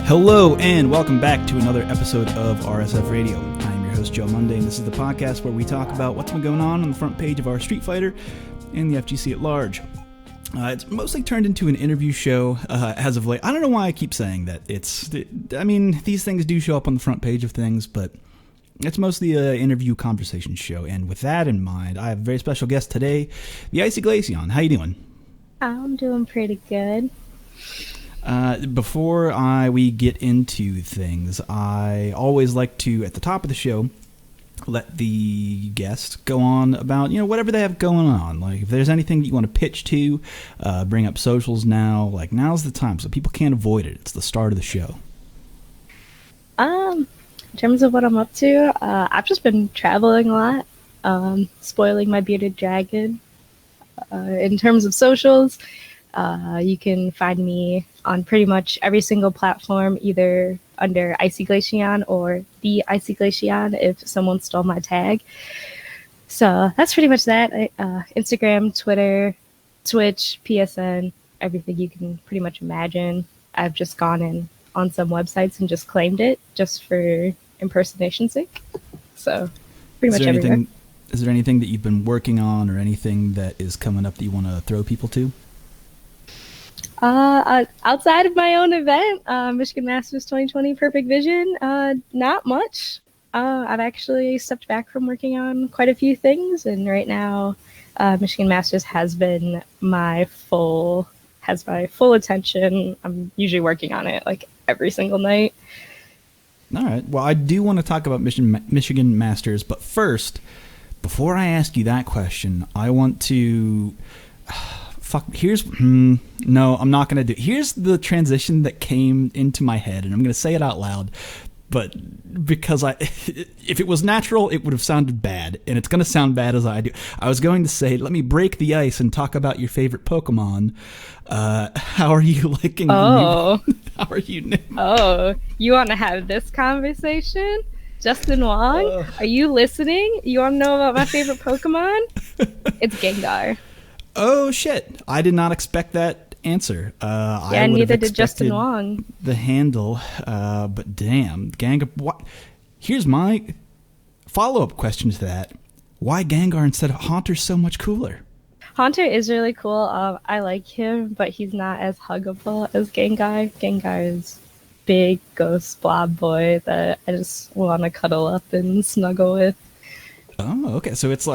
Hello and welcome back to another episode of RSF Radio. I am your host Joe Monday, and this is the podcast where we talk about what's been going on the front page of our Street Fighter and the FGC at large. It's mostly turned into an interview show as of late. I don't know why I keep saying that. These things do show up on the front page of things, but it's mostly an interview conversation show. And with that in mind, I have a very special guest today, the Icey Glaceon. How you doing? I'm doing pretty good. Before we get into things, I always like to, at the top of the show, let the guests go on about, whatever they have going on. Like, if there's anything that you want to pitch to, bring up socials now, now's the time, so people can't avoid it. It's the start of the show. In terms of what I'm up to, I've just been traveling a lot, spoiling my bearded dragon. In terms of socials, you can find me on pretty much every single platform, either under iceyglaceon or the iceyglaceon if someone stole my tag. So that's pretty much that. Instagram, Twitter, Twitch, PSN, everything you can pretty much imagine. I've just gone in on some websites and just claimed it just for impersonation's sake. So pretty much everywhere. Is there anything that you've been working on or anything that is coming up that you want to throw people to? Outside of my own event, Michigan Masters 2020 Perfect Vision, not much. I've actually stepped back from working on quite a few things, and right now, Michigan Masters has my full attention. I'm usually working on it every single night. All right. Well, I do want to talk about Michigan Masters, but first, before I ask you that question, I want to... No, I'm not going to do it. Here's the transition that came into my head, and I'm going to say it out loud, but because if it was natural, it would have sounded bad, and it's going to sound bad as I do. I was going to say, let me break the ice and talk about your favorite Pokemon. How are you liking How are you? Oh, you want to have this conversation? Justin Wong, are you listening? You want to know about my favorite Pokemon? It's Gengar. Oh, shit. I did not expect that answer. Yeah, neither did Justin Wong. The handle, but damn. Gengar. What? Here's my follow-up question to that. Why Gengar instead of Haunter so much cooler? Haunter is really cool. I like him, but he's not as huggable as Gengar. Gengar is big ghost blob boy that I just want to cuddle up and snuggle with. Oh, okay. So it's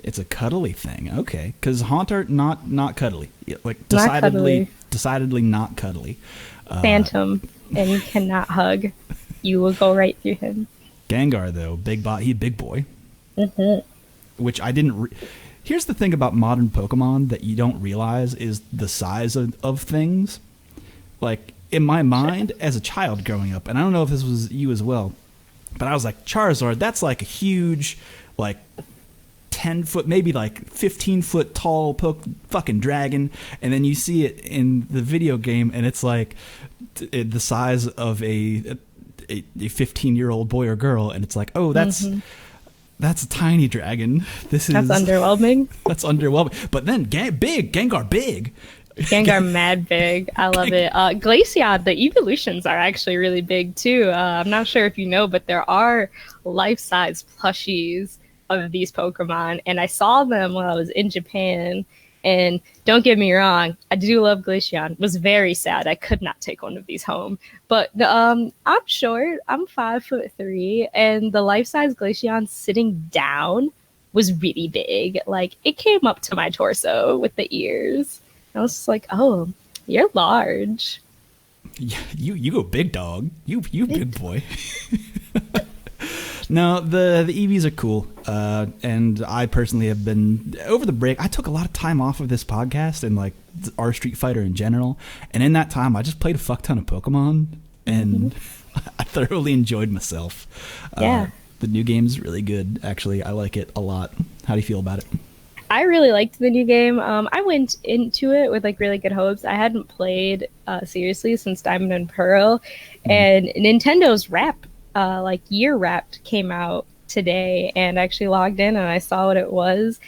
it's a cuddly thing. Okay, because Haunter not cuddly. Decidedly not cuddly. Phantom and cannot hug. You will go right through him. Gengar though, he's big boy. Mm-hmm. Which I didn't. Here's the thing about modern Pokemon that you don't realize is the size of things. In my mind, as a child growing up, and I don't know if this was you as well, but I was like, Charizard, that's a huge, 10-foot, maybe 15-foot tall fucking dragon, and then you see it in the video game, and it's the size of a 15-year-old boy or girl, and it's that's a tiny dragon. That's underwhelming. That's underwhelming. But then Gengar big. Gengar mad big. I love it. Glaceon, the evolutions are actually really big too. I'm not sure if you know, but there are life-size plushies of these Pokemon, and I saw them while I was in Japan. And don't get me wrong, I do love Glaceon. Was very sad I could not take one of these home. But I'm short. I'm 5'3", and the life-size Glaceon sitting down was really big. It came up to my torso with the ears. I was just oh, you're large. Yeah, you go big dog. You big boy. No, the EVs are cool, and I personally have been over the break. I took a lot of time off of this podcast and our Street Fighter in general, and in that time, I just played a fuck ton of Pokemon, and I thoroughly enjoyed myself. Yeah, the new game's really good. Actually, I like it a lot. How do you feel about it? I really liked the new game. I went into it with really good hopes. I hadn't played seriously since Diamond and Pearl, and Nintendo's Year Wrapped came out today, and I actually logged in and I saw what it was,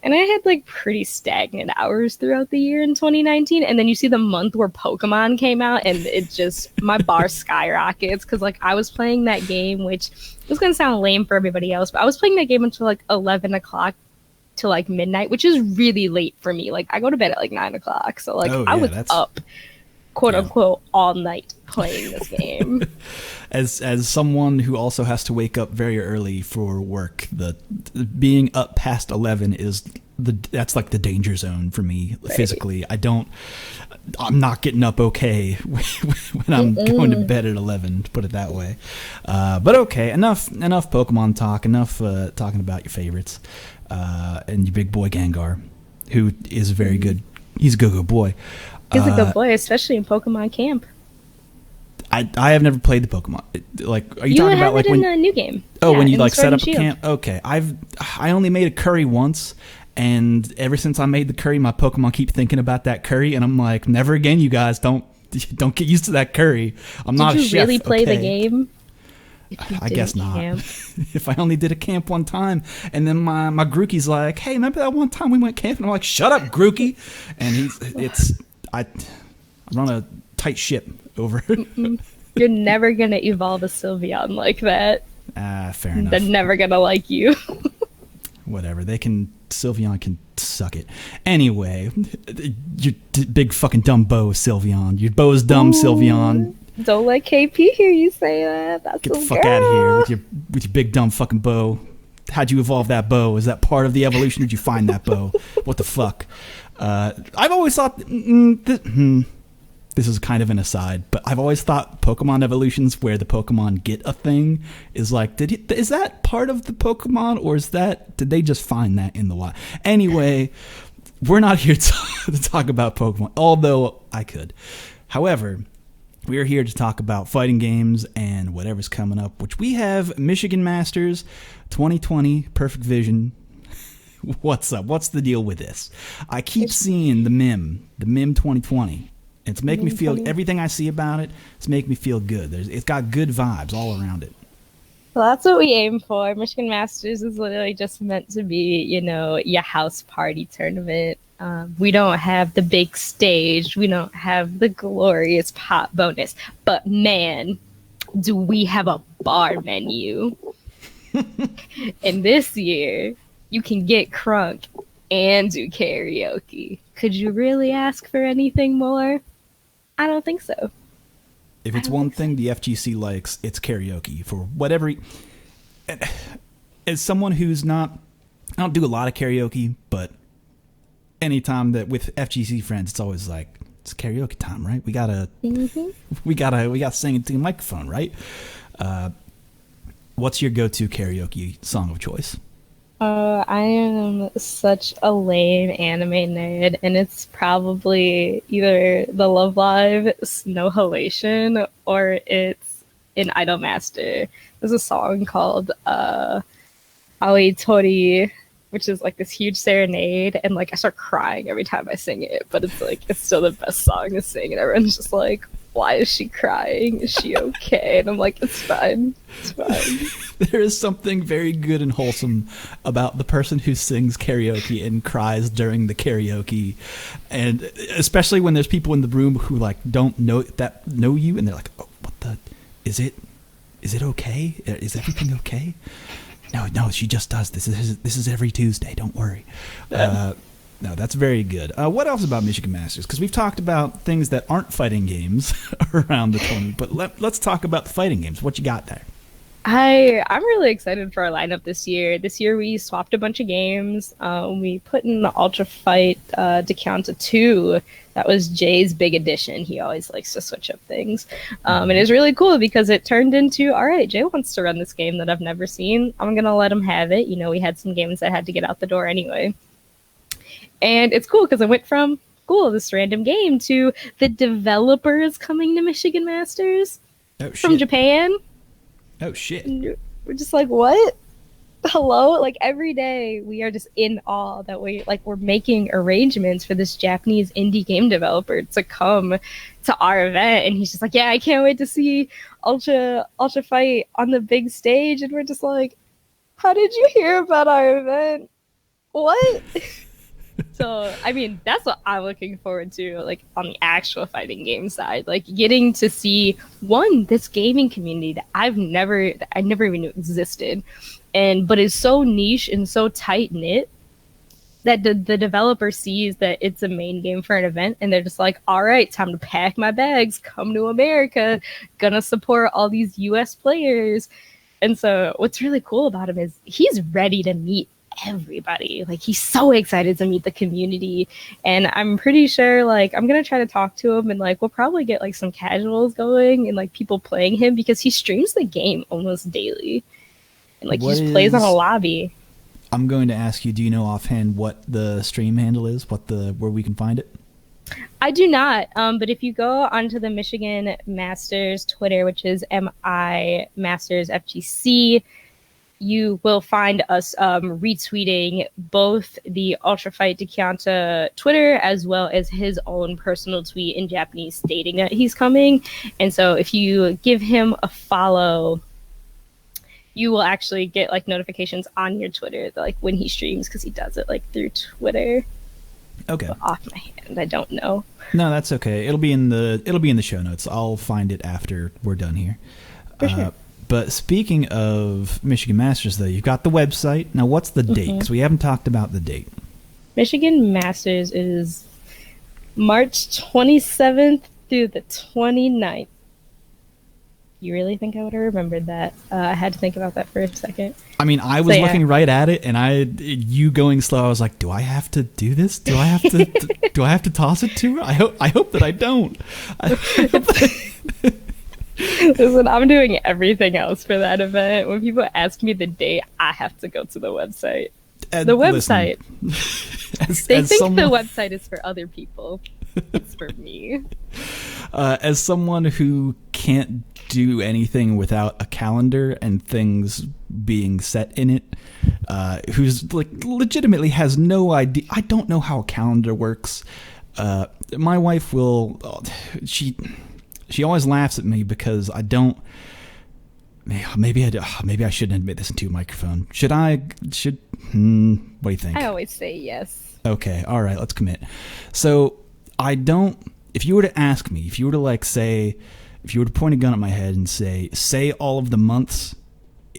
And I had like pretty stagnant hours throughout the year in 2019. And then you see the month where Pokemon came out, and it just, my bar skyrockets. Because like I was playing that game, which was going to sound lame for everybody else, but I was playing that game until like 11 o'clock to like midnight, which is really late for me. Like I go to bed at like 9 o'clock. So like I was up, quote unquote, all night playing this game. As someone who also has to wake up very early for work, the being up past 11 is that's like the danger zone for me physically. I'm not getting up okay when I'm going to bed at 11, to put it that way. But okay, enough Pokemon talk, enough talking about your favorites and your big boy Gengar, who is very good. He's a good boy. He's a good boy, especially in Pokemon Camp. I have never played the Pokemon. Like, are you talking about like when a new game? Oh, yeah, when you like set up a camp? Okay, I only made a curry once, and ever since I made the curry, my Pokemon keep thinking about that curry, and I'm like, never again, you guys. Don't get used to that curry. I'm not a chef. Did you really play the game? I guess not. If I only did a camp one time, and then my Grookey's like, "Hey, remember that one time we went camping?" I'm like, "Shut up, Grookey!" And I run a tight ship over. You're never gonna evolve a Sylveon like that. Fair enough. They're never gonna like you. Whatever. Sylveon can suck it. Anyway, you big fucking dumb bow, Sylveon. Your bow is dumb, Sylveon. Don't let KP hear you say that. That's Get the fuck out of here with your big dumb fucking bow. How'd you evolve that bow? Is that part of the evolution, or did you find that bow? What the fuck? I've always thought... This is kind of an aside, but I've always thought Pokemon evolutions where the Pokemon get a thing is like, is that part of the Pokemon, or did they just find that in the wild? Anyway, we're not here to talk about Pokemon, although I could. However, we are here to talk about fighting games and whatever's coming up, which we have Michigan Masters 2020 Perfect Vision. What's up? What's the deal with this? I keep seeing the MIM 2020. It's making me feel, everything I see about it, it's making me feel good. It's got good vibes all around it. Well, that's what we aim for. Michigan Masters is literally just meant to be, your house party tournament. We don't have the big stage. We don't have the glorious pot bonus. But man, do we have a bar menu. And this year, you can get crunk and do karaoke. Could you really ask for anything more? I don't think so. If it's one thing the FGC likes, it's karaoke. For whatever... As someone who's not... I don't do a lot of karaoke, but anytime that with FGC friends, it's always like, it's karaoke time, right? We gotta sing into the microphone, right? What's your go-to karaoke song of choice? I am such a lame anime nerd, and it's probably either the Love Live Snow Halation or it's in Idolmaster. There's a song called Aoi Tori, which is like this huge serenade, and like I start crying every time I sing it, but it's still the best song to sing, and everyone's just like, why is she crying? Is she okay? And I'm like, it's fine. It's fine. There is something very good and wholesome about the person who sings karaoke and cries during the karaoke. And especially when there's people in the room who like don't know you, and they're like, oh, is it okay? Is everything okay? No, she just does this. This is every Tuesday. Don't worry. No, that's very good. What else about Michigan Masters? Because we've talked about things that aren't fighting games around the tournament, but let's talk about the fighting games. What you got there? I'm really excited for our lineup this year. This year we swapped a bunch of games. We put in the Ultra Fight Decanta 2. That was Jay's big addition. He always likes to switch up things. And it's really cool because it turned into, all right, Jay wants to run this game that I've never seen. I'm going to let him have it. We had some games that had to get out the door anyway. And it's cool because I went from, this random game to the developers coming to Michigan Masters from Japan. Oh, shit. And we're just like, what? Hello? Like, every day we are just in awe that we're making arrangements for this Japanese indie game developer to come to our event. And he's just like, yeah, I can't wait to see Ultra Fight on the big stage. And we're just like, how did you hear about our event? What? So, I mean, that's what I'm looking forward to, like, on the actual fighting game side. Like, getting to see, one, this gaming community that I never even knew existed, but is so niche and so tight-knit that the developer sees that it's a main game for an event, and they're just like, all right, time to pack my bags, come to America, gonna support all these US players. And so what's really cool about him is he's ready to meet everybody. Like, he's so excited to meet the community, and I'm pretty sure, like, I'm gonna try to talk to him, and like we'll probably get like some casuals going and like people playing him, because he streams the game almost daily, and like he just plays on a lobby. I'm going to ask you, do you know offhand what the stream handle is, where we can find it? I do not, but if you go onto the Michigan Masters Twitter, which is MI Masters FGC, you will find us retweeting both the Ultra Fight Dekianta Twitter as well as his own personal tweet in Japanese stating that he's coming. And so if you give him a follow, you will actually get like notifications on your Twitter, like when he streams, because he does it like through Twitter. Okay. But off my hand, I don't know. No, that's okay. It'll be in the show notes. I'll find it after we're done here. For sure. But speaking of Michigan Masters, though, you've got the website. Now, what's the date? Because we haven't talked about the date. Michigan Masters is March 27th through the 29th. You really think I would have remembered that? I had to think about that for a second. I mean, I was looking right at it, and you going slow. I was like, "Do I have to do this? Do I have to? Do I have to toss it to her? I hope that I don't." Listen, I'm doing everything else for that event. When people ask me the date, I have to go to the website. The website. They think the website is for other people. It's for me. As someone who can't do anything without a calendar and things being set in it, who's like legitimately has no idea. I don't know how a calendar works. My wife will. She always laughs at me because I don't. Maybe I shouldn't admit this into a microphone. Should I? What do you think? I always say yes. Okay, all right, let's commit. So I don't. If you were to ask me, if you were to point a gun at my head and say all of the months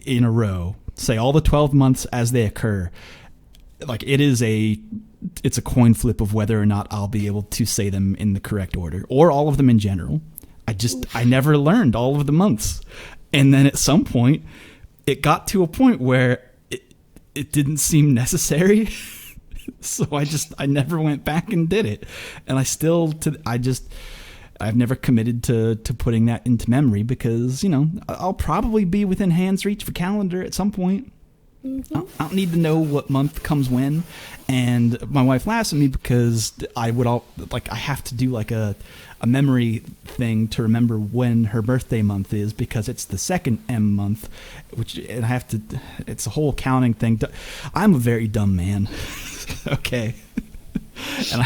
in a row, say all the 12 months as they occur, like it's a coin flip of whether or not I'll be able to say them in the correct order, or all of them in general. I never learned all of the months. And then at some point, it got to a point where it didn't seem necessary. So I never went back and did it. And I've never committed to putting that into memory because, I'll probably be within hand's reach of a calendar at some point. I don't need to know what month comes when. And my wife laughs at me because I have to do like a memory thing to remember when her birthday month is because it's the second M month, and it's a whole counting thing. I'm a very dumb man. Okay.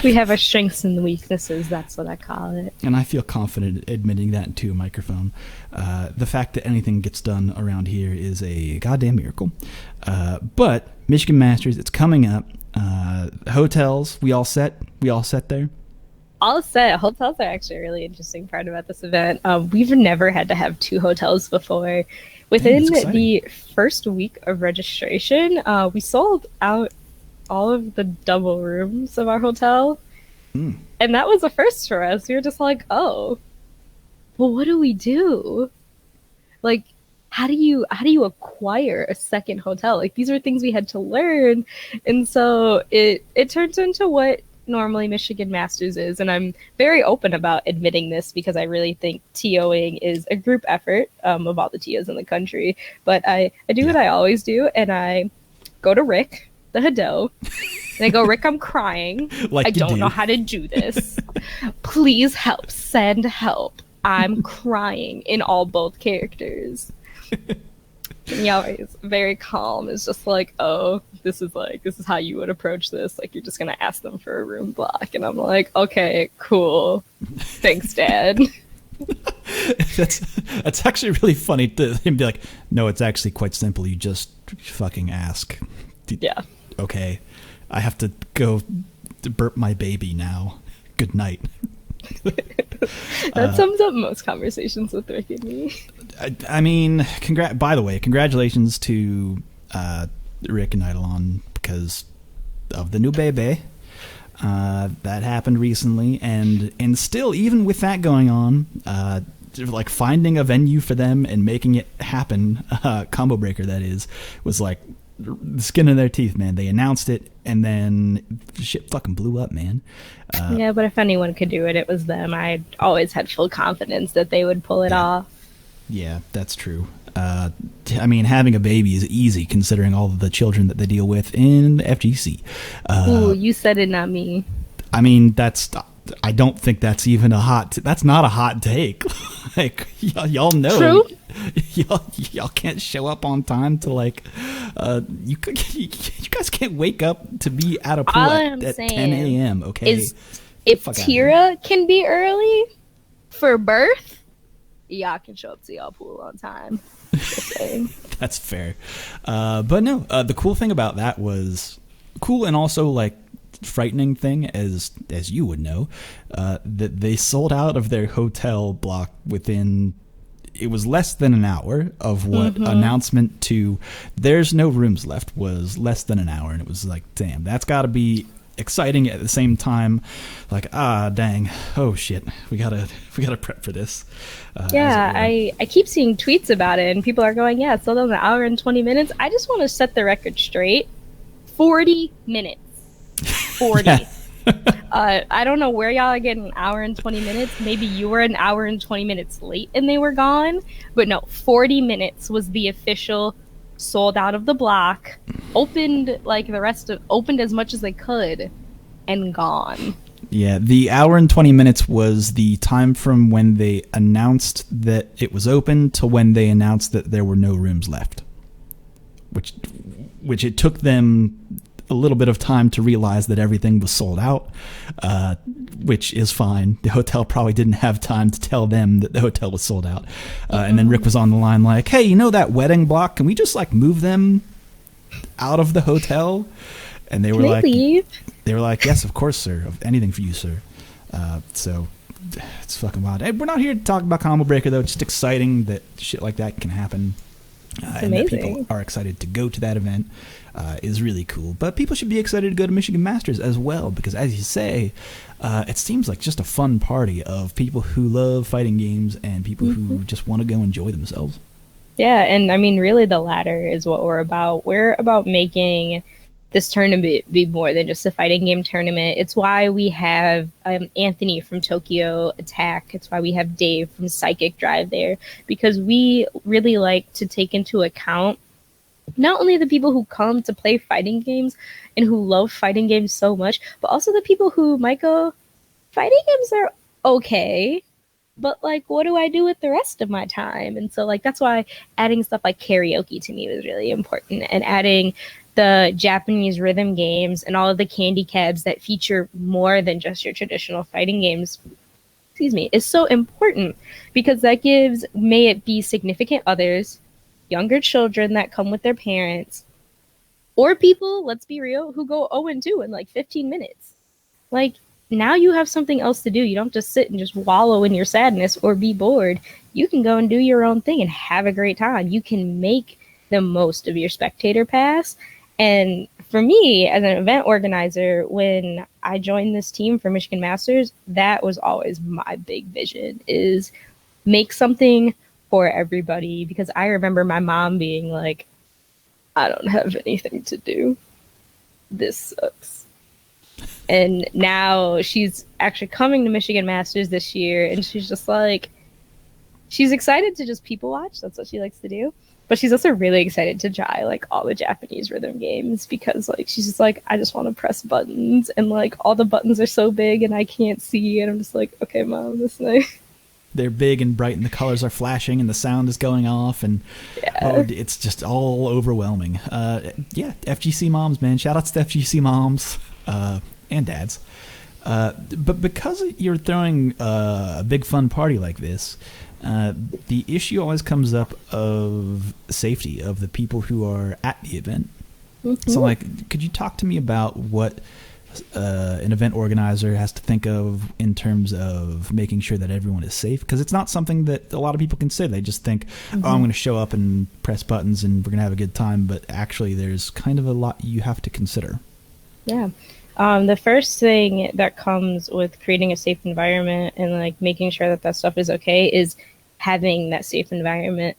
We have our strengths and weaknesses. That's what I call it. And I feel confident admitting that into a microphone. The fact that anything gets done around here is a goddamn miracle. But Michigan Masters, it's coming up. Hotels, we all set? We all set there? All set. Hotels are actually a really interesting part about this event. We've never had to have 2 hotels before. Within the first week of registration, we sold out all of the double rooms of our hotel. And that was a first for us. We were just like, oh, well, what do we do? Like, how do you acquire a second hotel? Like, these are things we had to learn. And so it turns into what normally Michigan Masters is. And I'm very open about admitting this because I really think TOing is a group effort of all the TOs in the country. But I do what I always do, and I go to Rick, the Hado, and I go, Rick, I'm crying. I don't know how to do this. Please help. Send help. I'm crying in both characters. And he always very calm. It's just like, oh, this is how you would approach this. Like, you're just gonna ask them for a room block, and I'm like, okay, cool. Thanks, Dad. That's actually really funny to him be like, no, it's actually quite simple. You just fucking ask. Yeah. Okay. I have to go to burp my baby now. Good night. That sums up most conversations with Rick and me. I mean, by the way, congratulations to Rick and Eidolon because of the new baby. That happened recently, and still, even with that going on, like finding a venue for them and making it happen, Combo Breaker that is, was like the skin of their teeth, man. They announced it, and then shit fucking blew up, man. Yeah, but if anyone could do it, it was them. I always had full confidence that they would pull it off. Yeah, that's true. I mean, having a baby is easy considering all of the children that they deal with in the FGC. Ooh, you said it, not me. I mean, I don't think that's even that's not a hot take. Like, y'all know. True. Y'all can't show up on time to like, you guys can't wake up to be at a pool at 10 a.m., okay? If Tira can be early for birth, y'all can show up to y'all pool on time. Just saying. That's fair. But no, the cool thing about that was cool and also like frightening thing, as you would know, that they sold out of their hotel block within, it was less than an hour of what announcement to there's no rooms left was less than an hour, and it was like, damn, that's got to be exciting at the same time, like, dang, oh shit, we gotta prep for this. I keep seeing tweets about it, and people are going, yeah, it's still an hour and 20 minutes. I just want to set the record straight. 40 minutes. 40. Yeah. I don't know where y'all are getting an hour and 20 minutes. Maybe you were an hour and 20 minutes late and they were gone. But no, 40 minutes was the official sold out of the block, opened as much as they could, and gone. Yeah, the hour and 20 minutes was the time from when they announced that it was open to when they announced that there were no rooms left. Which it took them a little bit of time to realize that everything was sold out, which is fine. The hotel probably didn't have time to tell them that the hotel was sold out. And then Rick was on the line like, hey, you know that wedding block? Can we just like move them out of the hotel? And they were leave? They were like, yes, of course, sir. Anything for you, sir. So it's fucking wild. Hey, we're not here to talk about Combo Breaker, though. It's just exciting that shit like that can happen. And that people are excited to go to that event is really cool. But people should be excited to go to Michigan Masters as well, because as you say, it seems like just a fun party of people who love fighting games and people who just want to go enjoy themselves. Yeah, and I mean, really the latter is what we're about. We're about making this tournament be more than just a fighting game tournament. It's why we have Anthony from Tokyo Attack. It's why we have Dave from Psychic Drive there, because we really like to take into account not only the people who come to play fighting games and who love fighting games so much, but also the people who might go, fighting games are okay, but like, what do I do with the rest of my time? And so like, that's why adding stuff like karaoke to me was really important, and adding the Japanese rhythm games and all of the candy cabs that feature more than just your traditional fighting games, is so important, because that gives, may it be significant others, younger children that come with their parents, or people, let's be real, who go 0-2 in like 15 minutes. Like, now you have something else to do. You don't just sit and just wallow in your sadness or be bored. You can go and do your own thing and have a great time. You can make the most of your spectator pass. And for me, as an event organizer, when I joined this team for Michigan Masters, that was always my big vision, is make something for everybody. Because I remember my mom being like, I don't have anything to do. This sucks. And now she's actually coming to Michigan Masters this year, and she's just like, she's excited to just people watch. That's what she likes to do. But she's also really excited to try like all the Japanese rhythm games, because like she's just like, I just want to press buttons, and like all the buttons are so big and I can't see, and I'm just like, okay, Mom, this night. They're big and bright and the colors are flashing and the sound is going off, and it's just all overwhelming. FGC moms, man. Shout outs to FGC moms and dads. But because you're throwing a big fun party like this, the issue always comes up of safety of the people who are at the event. So, like, could you talk to me about what an event organizer has to think of in terms of making sure that everyone is safe? Because it's not something that a lot of people can say. They just think, oh, I'm going to show up and press buttons and we're going to have a good time. But actually, there's kind of a lot you have to consider. Yeah. The first thing that comes with creating a safe environment and like making sure that that stuff is okay is having that safe environment.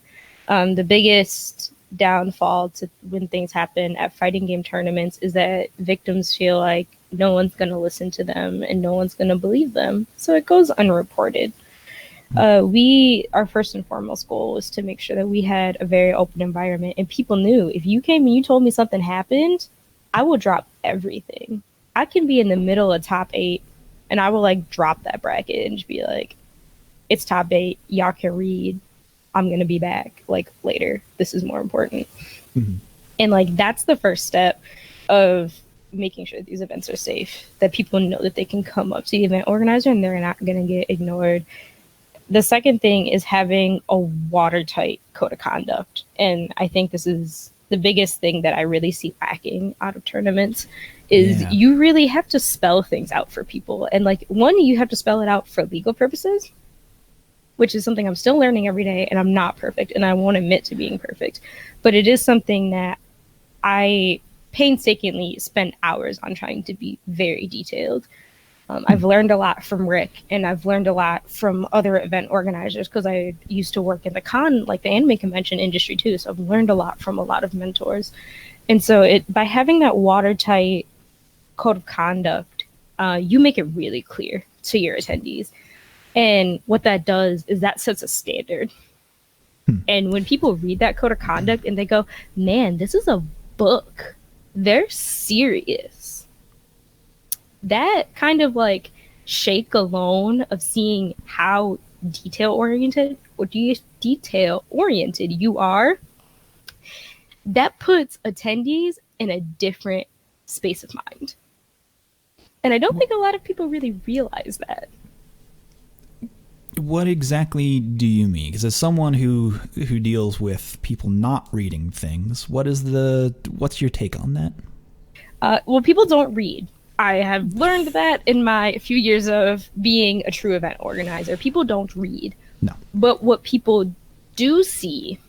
The biggest downfall to when things happen at fighting game tournaments is that victims feel like no one's going to listen to them and no one's going to believe them. So it goes unreported. Our first and foremost goal was to make sure that we had a very open environment and people knew if you came and you told me something happened, I will drop everything. I can be in the middle of top 8 and I will like drop that bracket and just be like, it's top 8. Y'all can read. I'm going to be back like later. This is more important. And like, that's the first step of making sure these events are safe, that people know that they can come up to the event organizer and they're not going to get ignored. The second thing is having a watertight code of conduct. And I think this is the biggest thing that I really see lacking out of tournaments is you really have to spell things out for people. And like, one, you have to spell it out for legal purposes, which is something I'm still learning every day, and I'm not perfect, and I won't admit to being perfect. But it is something that I painstakingly spend hours on trying to be very detailed. I've learned a lot from Rick, and I've learned a lot from other event organizers because I used to work in the anime convention industry too. So I've learned a lot from a lot of mentors. And so by having that watertight code of conduct, you make it really clear to your attendees. And what that does is that sets a standard. And when people read that code of conduct and they go, man, this is a book, they're serious. That kind of like shake alone of seeing how detail oriented you are, that puts attendees in a different space of mind. And I don't think a lot of people really realize that. What exactly do you mean? Because as someone who deals with people not reading things, what's your take on that? Well, people don't read. I have learned that in my few years of being a true event organizer. People don't read. No. But what people do see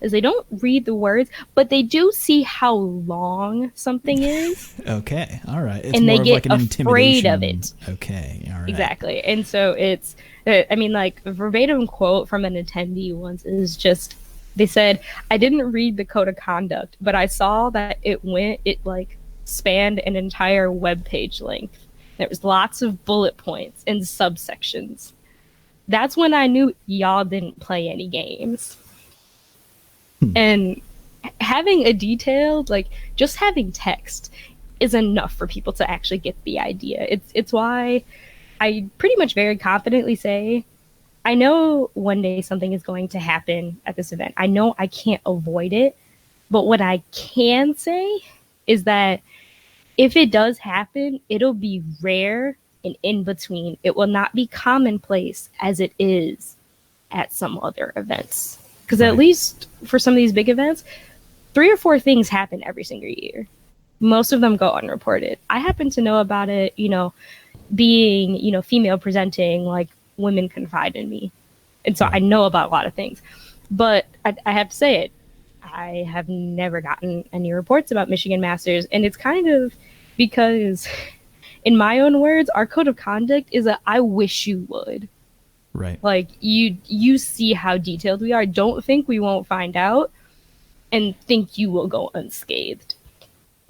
is they don't read the words, but they do see how long something is. Okay, all right. It's and more they get of like an afraid of it. Okay, all right. Exactly. And so it's, I mean, like a verbatim quote from an attendee once is just, they said, I didn't read the code of conduct, but I saw that it like spanned an entire web page length. There was lots of bullet points and subsections. That's when I knew y'all didn't play any games. And having a detailed, like just having text is enough for people to actually get the idea. It's why I pretty much very confidently say, I know one day something is going to happen at this event. I know I can't avoid it, but what I can say is that if it does happen, it'll be rare and in between. It will not be commonplace as it is at some other events. Because at least for some of these big events, 3 or 4 things happen every single year. Most of them go unreported. I happen to know about it, being, female presenting, like women confide in me. And so I know about a lot of things. But I have to say it. I have never gotten any reports about Michigan Masters. And it's kind of because, in my own words, our code of conduct is a I wish you would. Right. Like, you see how detailed we are. Don't think we won't find out and think you will go unscathed.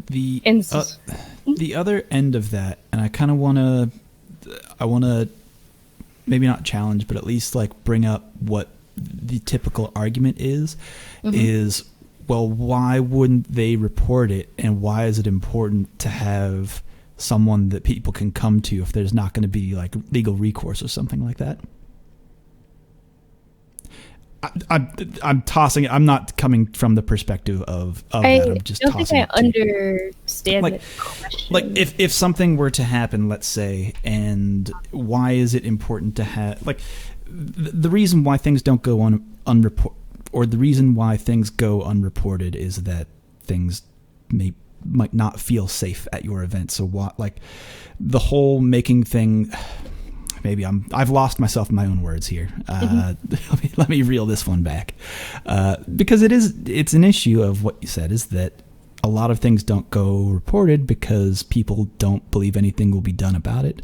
The other end of that, and I kind of want to maybe not challenge, but at least like bring up what the typical argument is, well, why wouldn't they report it? And why is it important to have someone that people can come to if there's not going to be like legal recourse or something like that? I'm tossing it. I'm not coming from the perspective of that. I'm just don't tossing think I understand the question. Like if something were to happen, let's say, and why is it important to have like the reason why things don't go unreported, or the reason why things go unreported is that things may might not feel safe at your event. So what, like the whole making thing, maybe I've lost myself in my own words here. Let me reel this one back. Because it's an issue of what you said, is that a lot of things don't go reported because people don't believe anything will be done about it.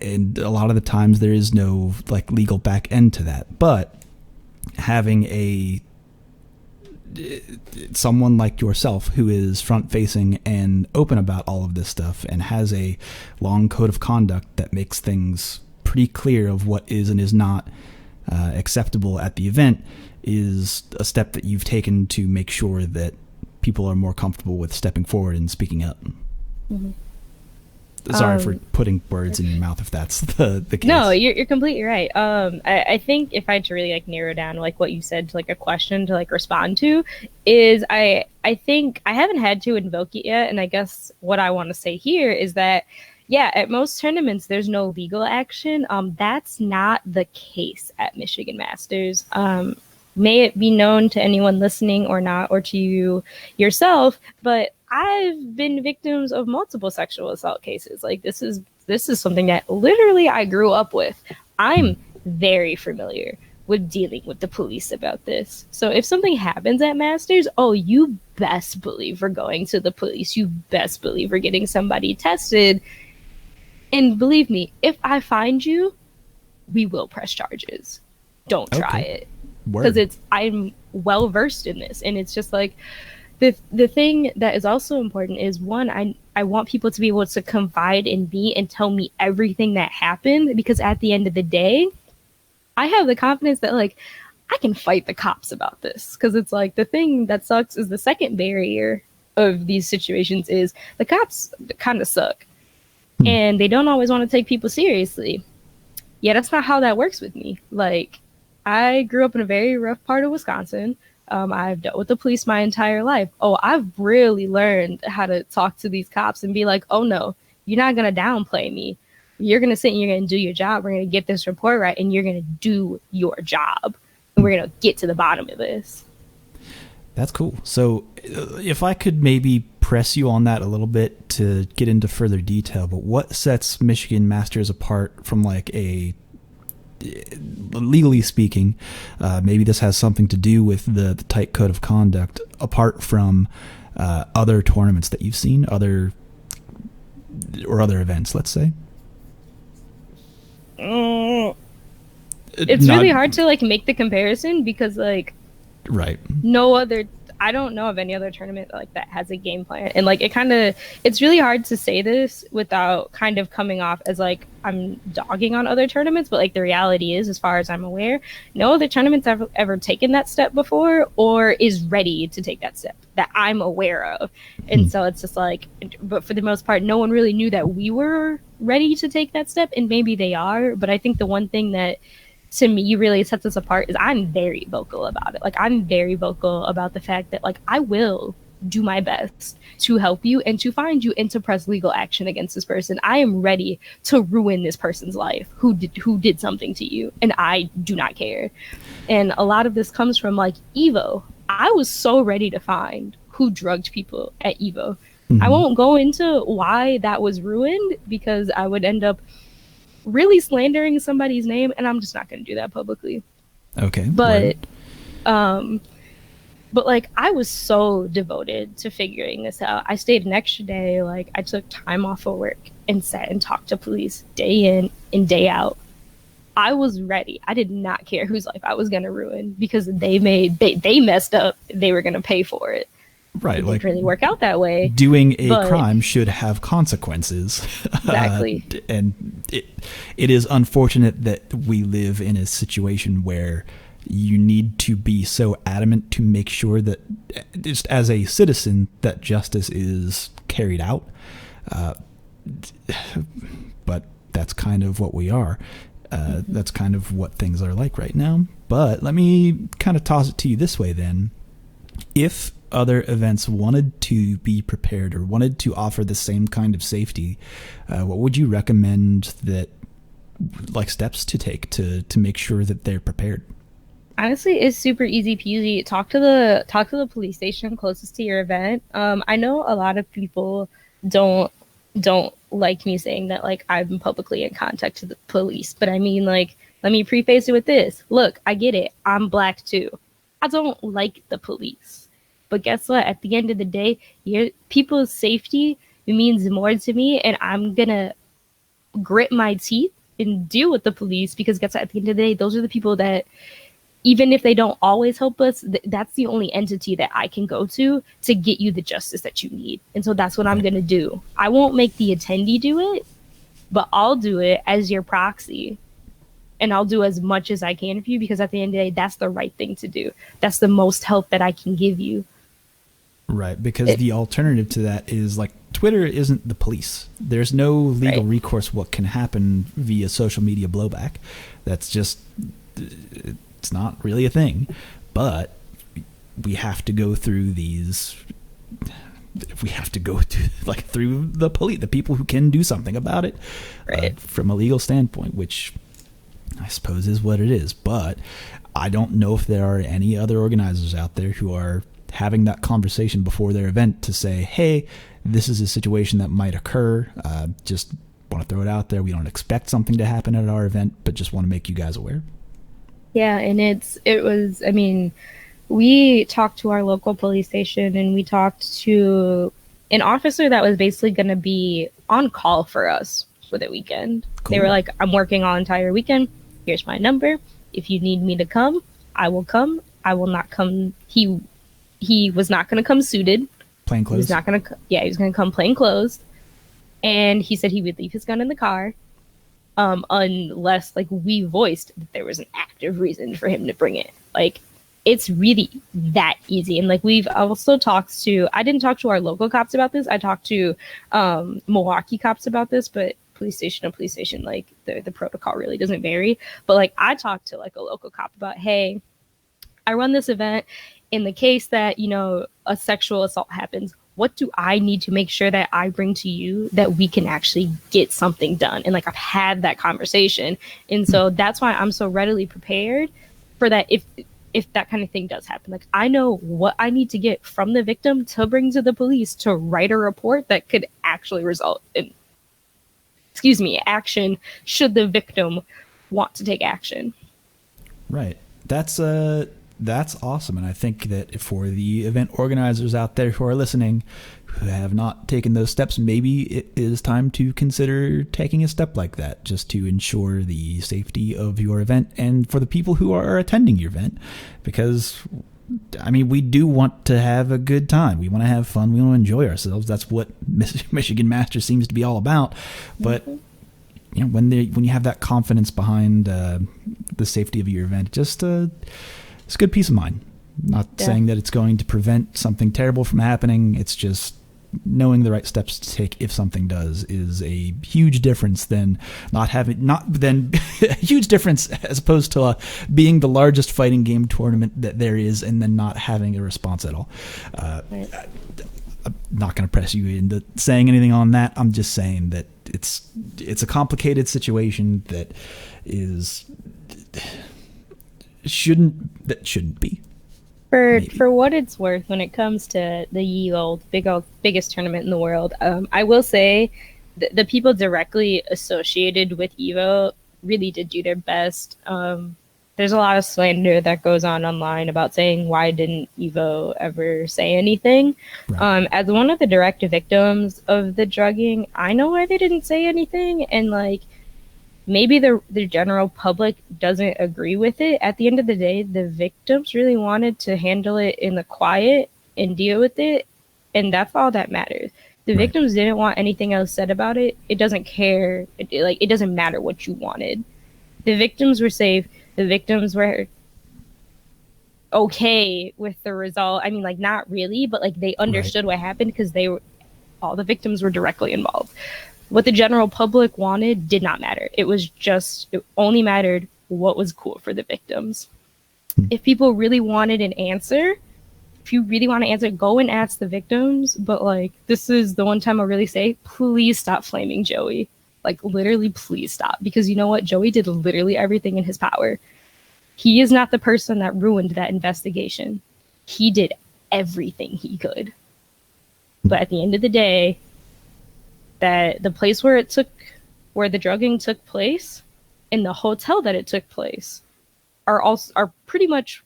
And a lot of the times there is no like legal back end to that. But having someone like yourself who is front facing and open about all of this stuff and has a long code of conduct that makes things pretty clear of what is and is not acceptable at the event is a step that you've taken to make sure that people are more comfortable with stepping forward and speaking up. Mm-hmm. Sorry for putting words in your mouth if that's the case. No, you're completely right. I think if I had to really like narrow down like what you said to like a question to like respond to is I think I haven't had to invoke it yet, and I guess what I want to say here is that yeah, at most tournaments there's no legal action. That's not the case at Michigan Masters. May it be known to anyone listening or not, or to you yourself, but I've been victims of multiple sexual assault cases. Like this is something that literally I grew up with. I'm very familiar with dealing with the police about this. So if something happens at Masters, oh, you best believe we're going to the police. You best believe we're getting somebody tested. And believe me, if I find you, we will press charges. Don't try it. Because I'm well versed in this, and it's just like the thing that is also important is one, I want people to be able to confide in me and tell me everything that happened, because at the end of the day, I have the confidence that like I can fight the cops about this. Because it's like the thing that sucks is the second barrier of these situations is the cops kind of suck, and they don't always want to take people seriously. Yeah, that's not how that works with me. Like, I grew up in a very rough part of Wisconsin. I've dealt with the police my entire life. Oh, I've really learned how to talk to these cops and be like, oh no, you're not going to downplay me. You're going to sit and you're going to do your job. We're going to get this report right, and you're going to do your job. And we're going to get to the bottom of this. That's cool. So if I could maybe press you on that a little bit to get into further detail, but what sets Michigan Masters apart from like legally speaking, maybe this has something to do with the tight code of conduct, apart from other tournaments that you've seen, other events, let's say? It's really hard to like make the comparison because like right, I don't know of any other tournament like that has a game plan, and like it's really hard to say this without kind of coming off as like I'm dogging on other tournaments, but like the reality is, as far as I'm aware, no other tournaments have ever taken that step before or is ready to take that step that I'm aware of. And so it's just like, but for the most part, no one really knew that we were ready to take that step, and maybe they are. But I think the one thing that to me really sets us apart is I'm very vocal about it. Like, I'm very vocal about the fact that like I will do my best to help you and to find you and to press legal action against this person. I am ready to ruin this person's life who did something to you, and I do not care. And a lot of this comes from like Evo. I was so ready to find who drugged people at Evo. I won't go into why that was ruined because I would end up really slandering somebody's name, and I'm just not going to do that publicly. Okay. But like I was so devoted to figuring this out. I stayed an extra day. Like, I took time off of work and sat and talked to police day in and day out. I was ready. I did not care whose life I was going to ruin because they messed up. They were going to pay for it. Right. It didn't really work out that way. Doing a crime should have consequences. Exactly. And it is unfortunate that we live in a situation where you need to be so adamant to make sure that, just as a citizen, that justice is carried out. But that's kind of what we are. That's kind of what things are like right now. But let me kind of toss it to you this way then. If other events wanted to be prepared or wanted to offer the same kind of safety, what would you recommend that, like, steps to take to make sure that they're prepared? Honestly, it's super easy peasy. Talk to the police station closest to your event. I know a lot of people don't don't like me saying that like I'm publicly in contact to the police, but I mean like let me preface it with this. Look, I get it. I'm black too. I don't like the police. But guess what? At the end of the day, your people's safety means more to me, and I'm gonna grit my teeth and deal with the police because guess what? At the end of the day, those are the people that even if they don't always help us, that's the only entity that I can go to get you the justice that you need. And so that's what I'm going to do. I won't make the attendee do it, but I'll do it as your proxy. And I'll do as much as I can for you because at the end of the day, that's the right thing to do. That's the most help that I can give you. Right, because the alternative to that is like Twitter isn't the police. There's no legal recourse what can happen via social media blowback. That's just... It's not really a thing, but we have to go through these. We have to go through the police, the people who can do something about it, from a legal standpoint, which I suppose is what it is. But I don't know if there are any other organizers out there who are having that conversation before their event to say, "Hey, this is a situation that might occur. Just want to throw it out there. We don't expect something to happen at our event, but just want to make you guys aware." Yeah, and I mean, we talked to our local police station and we talked to an officer that was basically going to be on call for us for the weekend. Cool. They were like, I'm working all entire weekend. Here's my number. If you need me to come, I will come. I will not come. He was not going to come suited. Plain clothes? He was going to come plain clothes. And he said he would leave his gun in the car. Unless like we voiced that there was an active reason for him to bring it. Like it's really that easy. And like we've also talked to, I didn't talk to our local cops about this. I talked to Milwaukee cops about this, but police station to police station, like the protocol really doesn't vary. But like I talked to like a local cop about, hey, I run this event in the case that, you know, a sexual assault happens. What do I need to make sure that I bring to you that we can actually get something done? And like I've had that conversation. And so that's why I'm so readily prepared for that if that kind of thing does happen. Like I know what I need to get from the victim to bring to the police to write a report that could actually result in action should the victim want to take action. Right. That's awesome. And I think that for the event organizers out there who are listening, who have not taken those steps, maybe it is time to consider taking a step like that just to ensure the safety of your event and for the people who are attending your event. Because, I mean, we do want to have a good time. We want to have fun. We want to enjoy ourselves. That's what Michigan Masters seems to be all about. But you know, when you have that confidence behind the safety of your event, just it's a good peace of mind. Not saying that it's going to prevent something terrible from happening. It's just knowing the right steps to take if something does is a huge difference than a huge difference as opposed to being the largest fighting game tournament that there is and then not having a response at all. I'm not going to press you into saying anything on that. I'm just saying that it's a complicated situation that shouldn't be. For what it's worth, when it comes to the biggest tournament in the world, I will say the people directly associated with Evo really did do their best. There's a lot of slander that goes on online about saying, why didn't Evo ever say anything? Right. As one of the direct victims of the drugging, I know why they didn't say anything, and like maybe the general public doesn't agree with it. At the end of the day, the victims really wanted to handle it in the quiet and deal with it, and that's all that matters. The victims didn't want anything else said about it. It doesn't care. It doesn't matter what you wanted. The victims were safe. The victims were okay with the result. I mean, like, not really, but like they understood what happened because all the victims were directly involved. What the general public wanted did not matter. It only mattered what was cool for the victims. If people really wanted an answer, if you really want to answer, go and ask the victims. But like, this is the one time I'll really say, please stop flaming Joey. Like, literally, please stop. Because you know what? Joey did literally everything in his power. He is not the person that ruined that investigation. He did everything he could. But at the end of the day, that the place where the drugging took place and the hotel that it took place are pretty much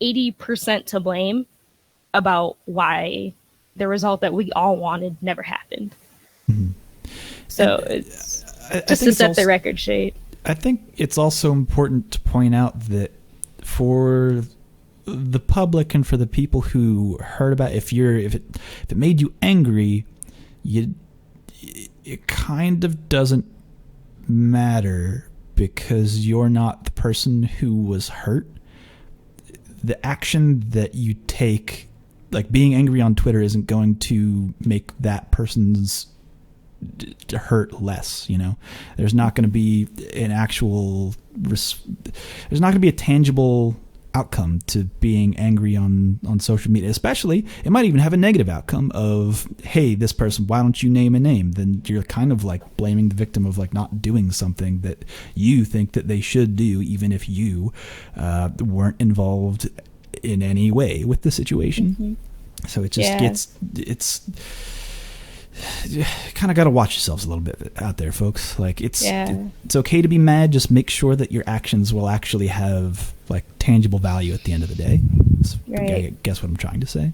80% to blame about why the result that we all wanted never happened. Mm-hmm. So it's just to set the record straight. I think it's also important to point out that for the public and for the people who heard about if it made you angry, it kind of doesn't matter because you're not the person who was hurt. The action that you take, like being angry on Twitter, isn't going to make that person's hurt less. There's not going to be there's not going to be a tangible outcome to being angry on social media. Especially, it might even have a negative outcome of, hey, this person, why don't you name a name? Then you're kind of like blaming the victim of like not doing something that you think that they should do, even if you weren't involved in any way with the situation. Mm-hmm. So it just it's kind of got to watch yourselves a little bit out there, folks. Like it's okay to be mad. Just make sure that your actions will actually have like tangible value at the end of the day. That's, I guess, what I'm trying to say.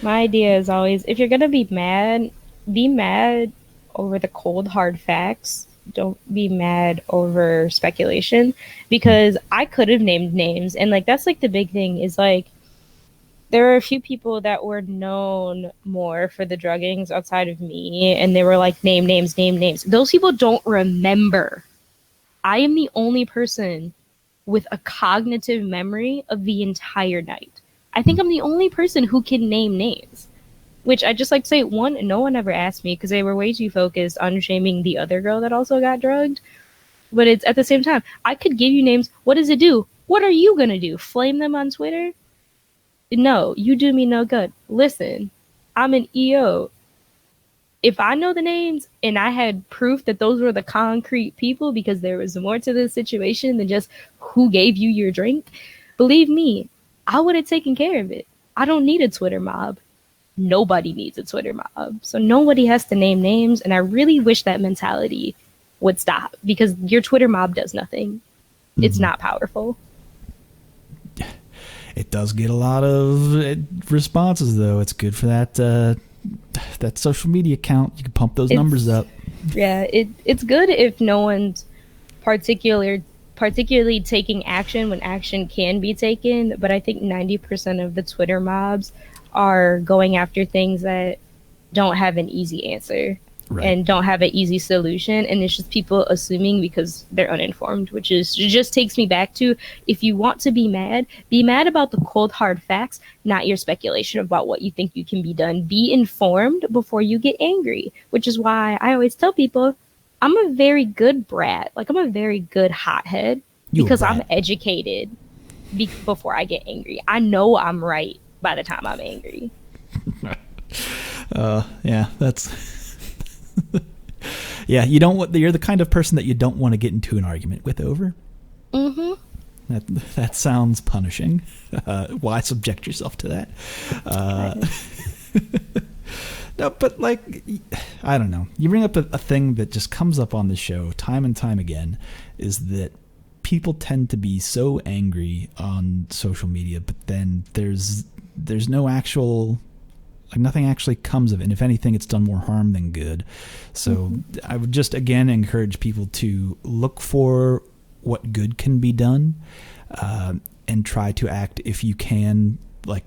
My idea is always, if you're gonna be mad over the cold hard facts. Don't be mad over speculation, because I could have named names, and like that's like the big thing is like there are a few people that were known more for the druggings outside of me, and they were like, name names. Those people don't remember. I am the only person with a cognitive memory of the entire night. I think I'm the only person who can name names, which I just like to say, one, no one ever asked me because they were way too focused on shaming the other girl that also got drugged. But it's at the same time, I could give you names. What does it do? What are you going to do? Flame them on Twitter? No, you do me no good. Listen, I'm an EO. If I know the names and I had proof that those were the concrete people because there was more to the situation than just who gave you your drink, believe me, I would have taken care of it. I don't need a Twitter mob. Nobody needs a Twitter mob. So nobody has to name names. And I really wish that mentality would stop, because your Twitter mob does nothing. Mm-hmm. It's not powerful. It does get a lot of responses, though. It's good for that social media count. You can pump those numbers up. Yeah, it's good if no one's particularly taking action when action can be taken. But I think 90% of the Twitter mobs are going after things that don't have an easy answer. Right. And don't have an easy solution, and it's just people assuming because they're uninformed, which is just takes me back to, if you want to be mad about the cold hard facts, not your speculation about what you think you can be done. Be informed before you get angry, which is why I always tell people I'm a very good brat. Like, I'm a very good hothead because I'm educated before I get angry. I know I'm right by the time I'm angry. Yeah, that's yeah, you're the kind of person that you don't want to get into an argument with over. Mm-hmm. That sounds punishing. Why subject yourself to that? No, but like, I don't know. You bring up a thing that just comes up on the show time and time again, is that people tend to be so angry on social media, but then there's no actual, like, nothing actually comes of it. And if anything, it's done more harm than good. So I would just, again, encourage people to look for what good can be done, and try to act if you can. Like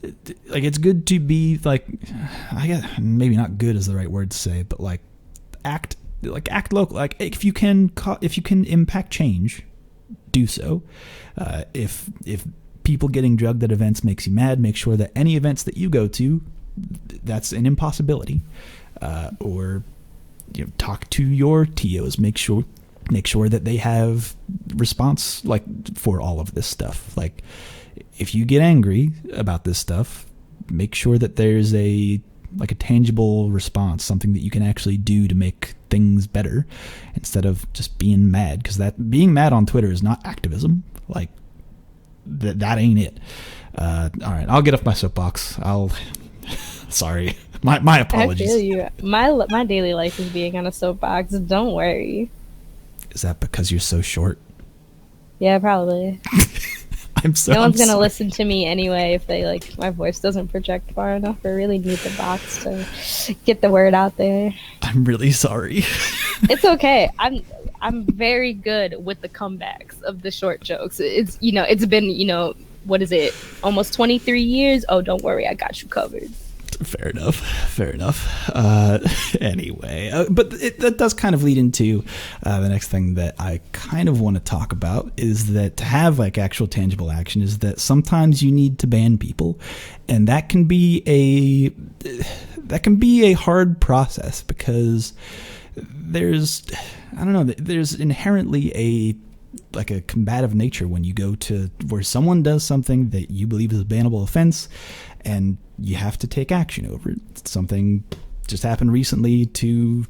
it's good to be like, I guess maybe not good is the right word to say, but like act local. Like if you can impact change, do so. If people getting drugged at events makes you mad, make sure that any events that you go to, that's an impossibility. Or talk to your TOs. Make sure that they have response like for all of this stuff. Like, if you get angry about this stuff, make sure that there's a tangible response, something that you can actually do to make things better instead of just being mad, because that being mad on Twitter is not activism. Like that ain't it. All right, I'll get off my soapbox. Sorry, my apologies. I feel you. My daily life is being on a soapbox. Don't worry. Is that because you're so short? Yeah, probably. No one's gonna listen to me anyway if they like my voice doesn't project far enough or really need the box to get the word out there. I'm really sorry. It's okay. I'm very good with the comebacks of the short jokes. It's it's been what is it, almost 23 years. Oh, don't worry, I got you covered. Fair enough. Anyway, but that does kind of lead into the next thing that I kind of want to talk about, is that to have like actual tangible action is that sometimes you need to ban people, and that can be a hard process, because there's inherently a combative nature when you go to where someone does something that you believe is a bannable offense, and you have to take action over it. Something just happened recently to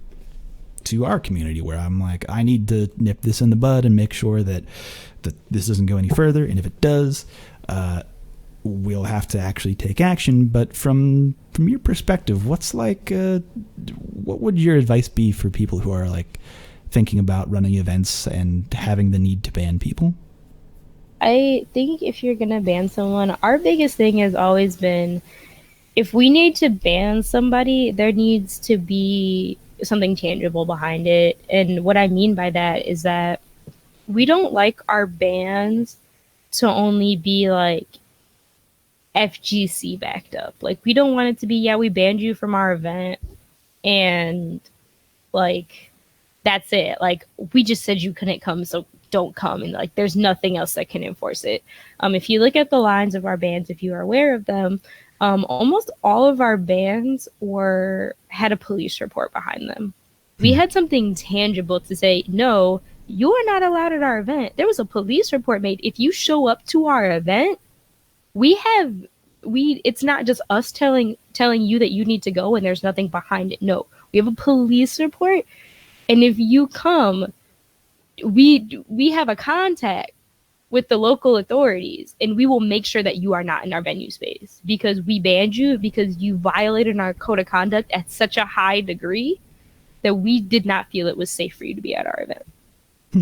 our community where I'm like, I need to nip this in the bud and make sure that this doesn't go any further. And if it does, we'll have to actually take action. But from your perspective, what would your advice be for people who are like thinking about running events and having the need to ban people? I think if you're going to ban someone, our biggest thing has always been, if we need to ban somebody, there needs to be something tangible behind it. And what I mean by that is that we don't like our bans to only be like FGC backed up. Like, we don't want it to be, yeah, we banned you from our event and like that's it. Like, we just said you couldn't come, so don't come, and like there's nothing else that can enforce it. If you look at the lines of our bans, if you are aware of them, almost all of our bans had a police report behind them. We had something tangible to say, no, you are not allowed at our event. There was a police report made. If you show up to our event, it's not just us telling you that you need to go and there's nothing behind it. No, we have a police report, and if you come, we have a contact with the local authorities, and we will make sure that you are not in our venue space, because we banned you because you violated our code of conduct at such a high degree that we did not feel it was safe for you to be at our event.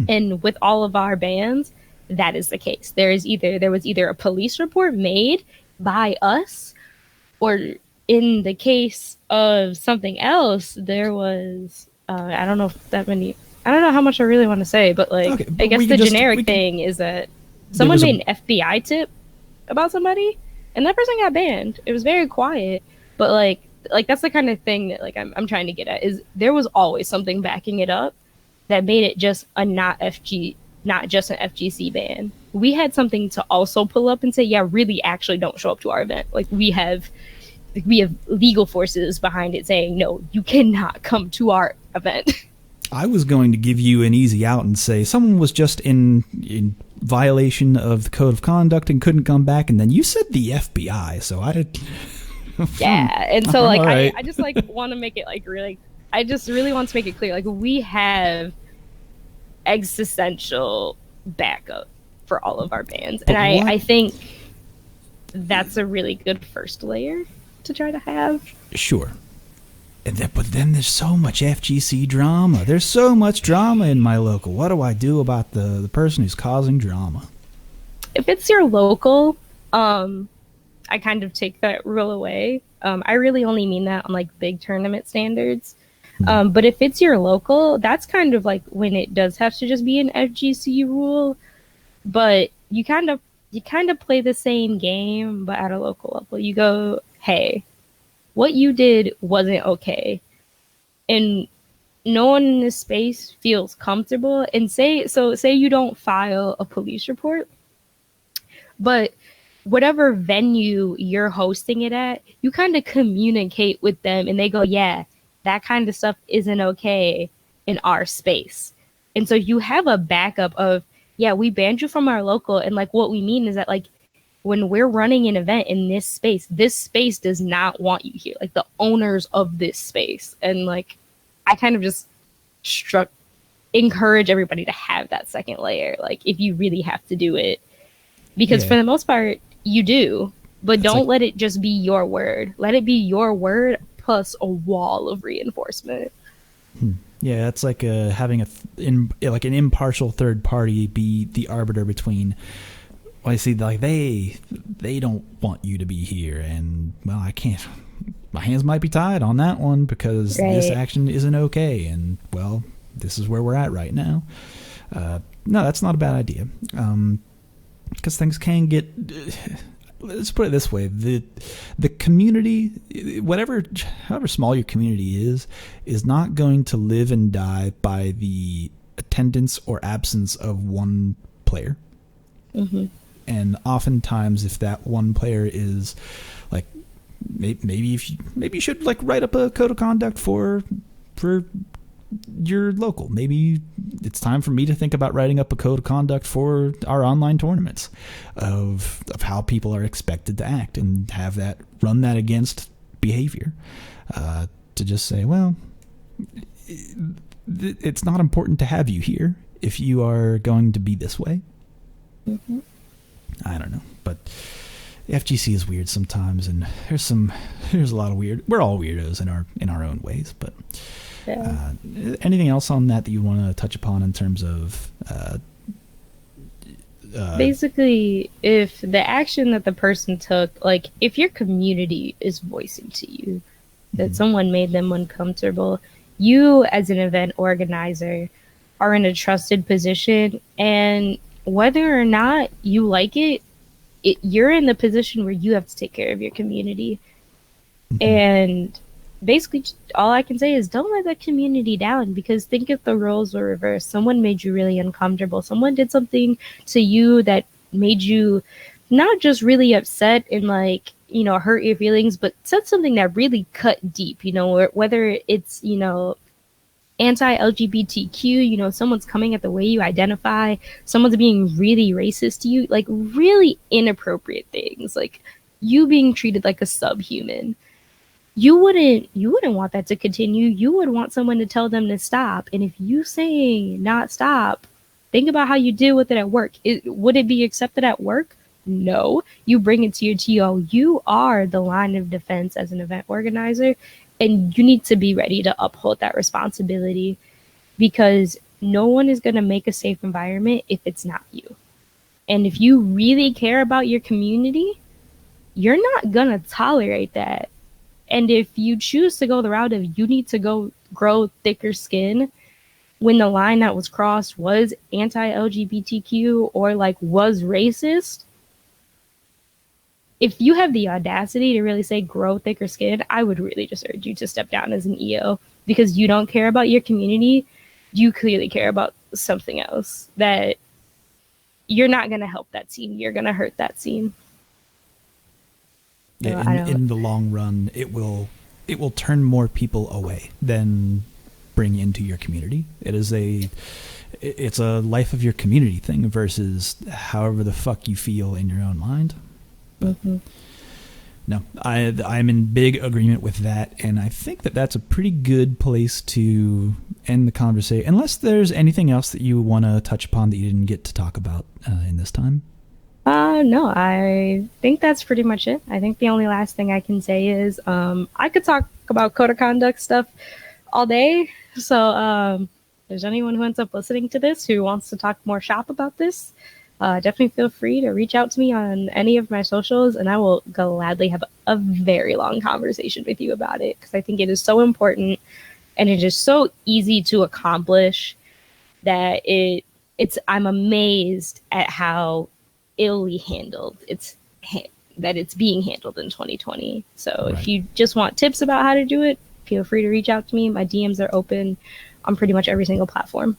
And with all of our bans, that is the case. There was either a police report made by us, or in the case of something else, there was I don't know how much I really want to say, but like, okay, but I guess the generic thing is that someone made an FBI tip about somebody, and that person got banned. It was very quiet, but like that's the kind of thing that like I'm trying to get at, is there was always something backing it up that made it just not just an FGC ban. We had something to also pull up and say, yeah, really, actually don't show up to our event. Like, we have legal forces behind it saying, no, you cannot come to our event. I was going to give you an easy out and say someone was just in violation of the code of conduct and couldn't come back, and then you said the FBI, so I did. Yeah, and so like right. I just like want to make it like really, I just really want to make it clear, like, we have existential backup for all of our bans, and I think that's a really good first layer to try to have. Sure. But then there's so much FGC drama. There's so much drama in my local. What do I do about the person who's causing drama? If it's your local, I kind of take that rule away. I really only mean that on like big tournament standards. But if it's your local, that's kind of like when it does have to just be an FGC rule. But you kind of play the same game, but at a local level. You go, hey, what you did wasn't okay, and no one in this space feels comfortable. And say you don't file a police report, but whatever venue you're hosting it at, you kind of communicate with them, and they go, yeah, that kind of stuff isn't okay in our space. And so you have a backup of, yeah, we banned you from our local, and like what we mean is that like, when we're running an event in this space does not want you here. Like, the owners of this space. And like, I kind of just encourage everybody to have that second layer, like if you really have to do it, because for the most part you do, but don't let it just be your word. Let it be your word plus a wall of reinforcement. Yeah, it's like having an impartial third party be the arbiter between, well, I see, like they don't want you to be here, and well, I can't. My hands might be tied on that one because this action isn't okay, and well, this is where we're at right now. No, that's not a bad idea, because things can get. Let's put it this way: the community, however small your community is not going to live and die by the attendance or absence of one player. Mm-hmm. And oftentimes, if that one player is like, maybe you should like write up a code of conduct for your local. Maybe it's time for me to think about writing up a code of conduct for our online tournaments of how people are expected to act, and have that run that against behavior. To just say, well, it's not important to have you here if you are going to be this way. Mm-hmm. I don't know, but the FGC is weird sometimes, and there's a lot of weird. We're all weirdos in our own ways, but. Yeah. Anything else on that you want to touch upon in terms of basically, if the action that the person took, like if your community is voicing to you that someone made them uncomfortable, you as an event organizer are in a trusted position, and whether or not you like it, you're in the position where you have to take care of your community. And basically, all I can say is don't let that community down, because think if the roles were reversed. Someone made you really uncomfortable. Someone did something to you that made you not just really upset and like, hurt your feelings, but said something that really cut deep, whether it's, anti-LGBTQ, someone's coming at the way you identify, someone's being really racist to you, like really inappropriate things, like you being treated like a subhuman. You wouldn't want that to continue. You would want someone to tell them to stop. And if you say not stop, think about how you deal with it at work. Would it be accepted at work? No. You bring it to your TO. You are the line of defense as an event organizer, and you need to be ready to uphold that responsibility, because no one is going to make a safe environment if it's not you. And if you really care about your community, you're not going to tolerate that. And if you choose to go the route of you need to go grow thicker skin when the line that was crossed was anti-LGBTQ or like was racist, if you have the audacity to really say grow thicker skin, I would really just urge you to step down as an EO, because you don't care about your community. You clearly care about something else that you're not going to help that scene. You're going to hurt that scene. Yeah, in the long run, it will turn more people away than bring into your community. It's a life of your community thing versus however the fuck you feel in your own mind. But no, I'm in big agreement with that, and I think that that's a pretty good place to end the conversation. Unless there's anything else that you want to touch upon that you didn't get to talk about in this time. No, I think that's pretty much it. I think the only last thing I can say is I could talk about code of conduct stuff all day. So if there's anyone who ends up listening to this who wants to talk more shop about this, definitely feel free to reach out to me on any of my socials, and I will gladly have a very long conversation with you about it, because I think it is so important and it is so easy to accomplish that I'm amazed at how illy handled it's being handled in 2020. So right. If you just want tips about how to do it, feel free to reach out to me. My DMs are open on pretty much every single platform.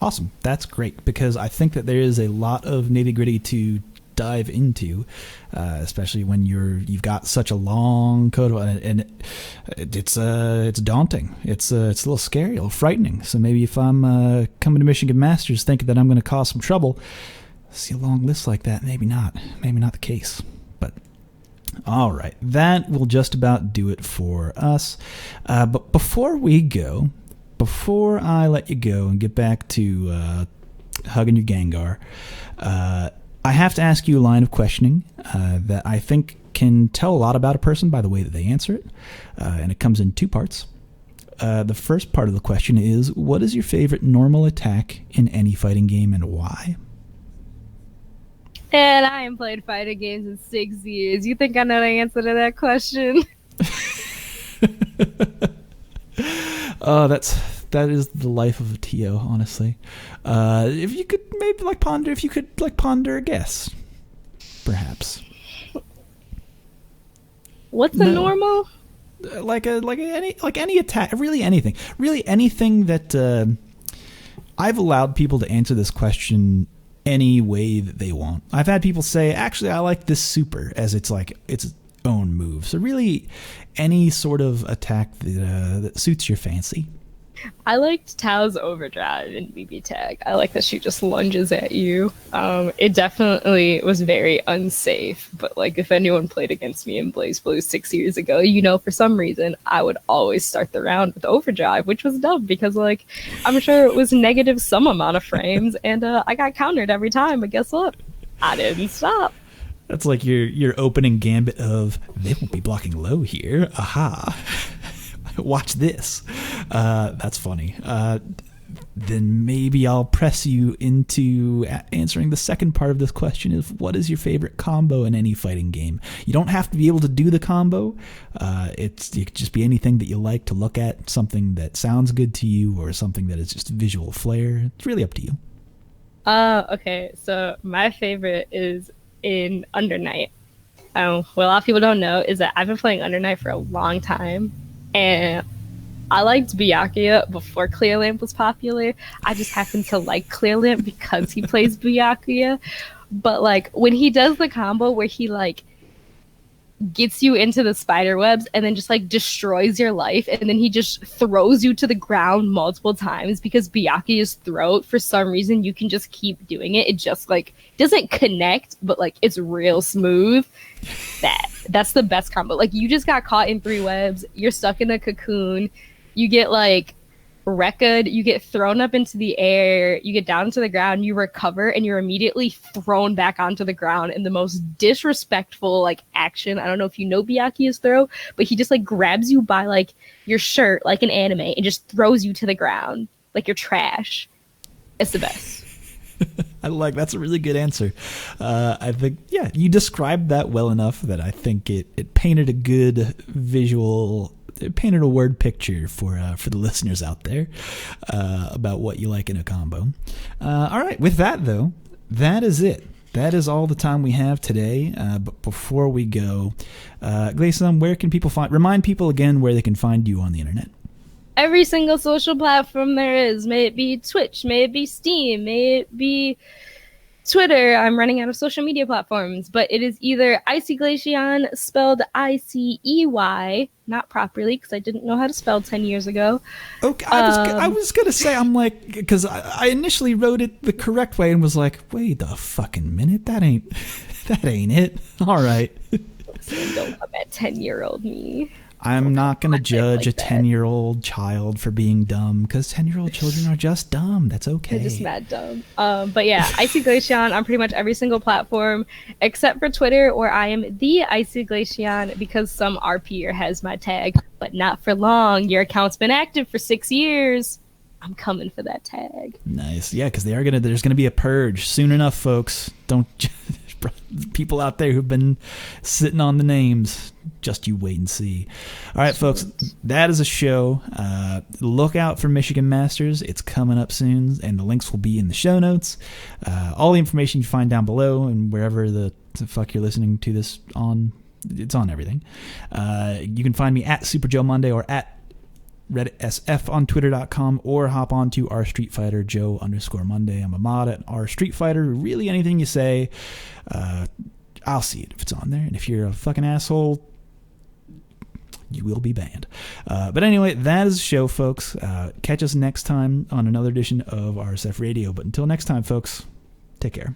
Awesome. That's great, because I think that there is a lot of nitty-gritty to dive into, especially when you've got such a long code, and it's daunting. It's a little scary, a little frightening. So maybe if I'm coming to Michigan Masters thinking that I'm going to cause some trouble, see a long list like that, maybe not the case. But all right, that will just about do it for us. But before we go, before I let you go and get back to hugging your Gengar, I have to ask you a line of questioning that I think can tell a lot about a person by the way that they answer it, and it comes in two parts. The first part of the question is, what is your favorite normal attack in any fighting game and why? And I haven't played fighting games in 6 years. You think I know the answer to that question? Oh, that is the life of a TO, honestly. If you could maybe ponder a guess, perhaps. What's a normal? Like any attack, really anything that I've allowed people to answer this question any way that they want. I've had people say, actually, I like this super as its own move. So really, any sort of attack that suits your fancy. I liked Tao's Overdrive in BB Tag. I like that she just lunges at you. It definitely was very unsafe, but like if anyone played against me in Blaze Blue 6 years ago, for some reason I would always start the round with Overdrive, which was dumb because like I'm sure it was negative some amount of frames, and I got countered every time. But guess what? I didn't stop. That's like your opening gambit of they won't be blocking low here. Aha. Watch this. That's funny. Then maybe I'll press you into answering the second part of this question of what is your favorite combo in any fighting game? You don't have to be able to do the combo. It could just be anything that you like to look at, something that sounds good to you or something that is just visual flair. It's really up to you. Okay, so my favorite is in Under Night. What a lot of people don't know is that I've been playing Under Night for a long time. And I liked Byakuya before Clear Lamp was popular. I just happen to like Clear Lamp because he plays Byakuya. But like when he does the combo where he like gets you into the spider webs and then just like destroys your life, and then he just throws you to the ground multiple times because Byakuya's throat, for some reason, you can just keep doing it. It just like doesn't connect, but like it's real smooth. That's the best combo. Like you just got caught in 3 webs, you're stuck in a cocoon, you get like wrecked, you get thrown up into the air, you get down to the ground, you recover, and you're immediately thrown back onto the ground in the most disrespectful like action. I don't know if you know Byakuya's throw, but he just like grabs you by like your shirt like an anime and just throws you to the ground like you're trash. It's the best. That's a really good answer. I think, yeah, you described that well enough that I think it painted a good visual, it painted a word picture for the listeners out there about what you like in a combo. All right, with that though, that is it. That is all the time we have today. But before we go, Glaceon, where can people remind people again where they can find you on the internet? Every single social platform there is. May it be Twitch, may it be Steam, may it be Twitter. I'm running out of social media platforms, but it is either iceyglaceon, spelled I-C-E-Y, not properly because I didn't know how to spell 10 years ago. Okay, I was going to say, I'm like, because I initially wrote it the correct way and was like, wait a fucking minute, that ain't it. All right. Listen, don't come at 10-year-old me. I'm not going to judge a 10-year-old child for being dumb because 10-year-old children are just dumb. That's okay. They're just mad dumb. But yeah, iceyglaceon on pretty much every single platform except for Twitter, where I am the iceyglaceon because some RPer has my tag, but not for long. Your account's been active for 6 years. I'm coming for that tag. Nice. Yeah, because there's going to be a purge soon enough, folks. Don't people out there who've been sitting on the names, just you wait and see. All right, folks, that is a show. Look out for Michigan Masters. It's coming up soon, and the links will be in the show notes. All the information you find down below and wherever the fuck you're listening to this on, it's on everything. You can find me at Super Joe Monday or at Reddit SF on Twitter.com, or hop on to our Street Fighter Joe_Monday. I'm a mod at our Street Fighter. Really, anything you say, I'll see it if it's on there. And if you're a fucking asshole, you will be banned. But anyway, that is the show, folks. Catch us next time on another edition of RSF Radio. But until next time, folks, take care.